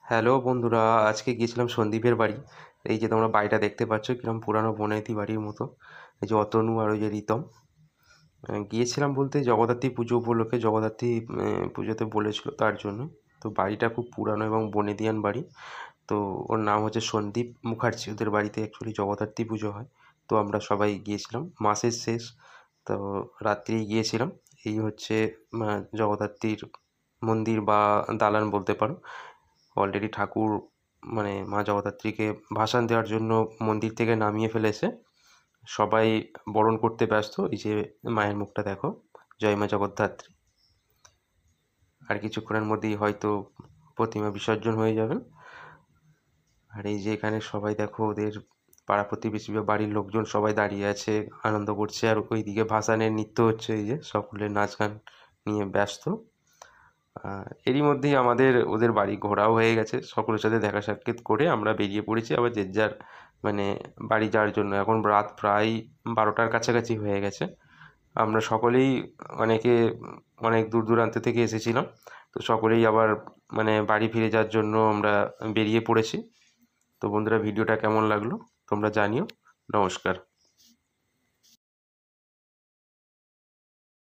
Hello বন্ধুরা, আজকে গিয়েছিলাম সন্দীপের বাড়ি। এই যে তোমরা বাড়িটা দেখতে পাচ্ছ কিরম পুরানো বনেদি বাড়ির মতো। এই যে অতনু আর ওই যে রিতম। গিয়েছিলাম বলতে জগদ্ধাত্রী পুজো উপলক্ষে, জগদ্ধাত্রী পুজোতে বলেছিল তার জন্য। তো বাড়িটা খুব পুরানো এবং বনেদিয়ান বাড়ি। তো ওর নাম হচ্ছে সন্দীপ মুখার্জি। ওদের বাড়িতে অ্যাকচুয়ালি জগদ্ধাত্রী পুজো হয়। তো আমরা সবাই গিয়েছিলাম, মাসের শেষ। তো রাত্রেই গিয়েছিলাম। এই হচ্ছে জগদ্ধাত্রীর মন্দির বা দালান বলতে পারো। অলরেডি ঠাকুর মা জগদ্ধাত্রীকে ভাসান দেওয়ার জন্য মন্দির থেকে নামিয়ে ফেলেছে। সবাই বরণ করতে ব্যস্ত। এই যে মায়ের মুখটা দেখো, জয় মা জগদ্ধাত্রী। আর কিছুক্ষণের মধ্যেই হয়তো প্রতিমা বিসর্জন হয়ে যাবেন। আর এই যে এখানে সবাই দেখো, ওদের পাড়া প্রতিবেশী বা বাড়ির লোকজন সবাই দাঁড়িয়ে আছে, আনন্দ করছে। আর ওইদিকে ভাসানের নৃত্য হচ্ছে, এই যে সকলের নাচ গান নিয়ে ব্যস্ত। এরই মধ্যেই আমাদের ওদের বাড়ি ঘোরাও হয়ে গেছে। সকলের সাথে দেখা সাক্ষাৎ করে আমরা বেরিয়ে পড়েছি আবার যে যার মানে বাড়ি যাওয়ার জন্য। এখন রাত প্রায় 12টার কাছাকাছি হয়ে গেছে। আমরা সকলেই অনেকে অনেক দূর দূরান্ত থেকে এসেছিলাম। তো সকলেই আবার বাড়ি ফিরে যাওয়ার জন্য আমরা বেরিয়ে পড়েছি। তো বন্ধুরা, ভিডিওটা কেমন লাগলো তোমরা জানিও। নমস্কার।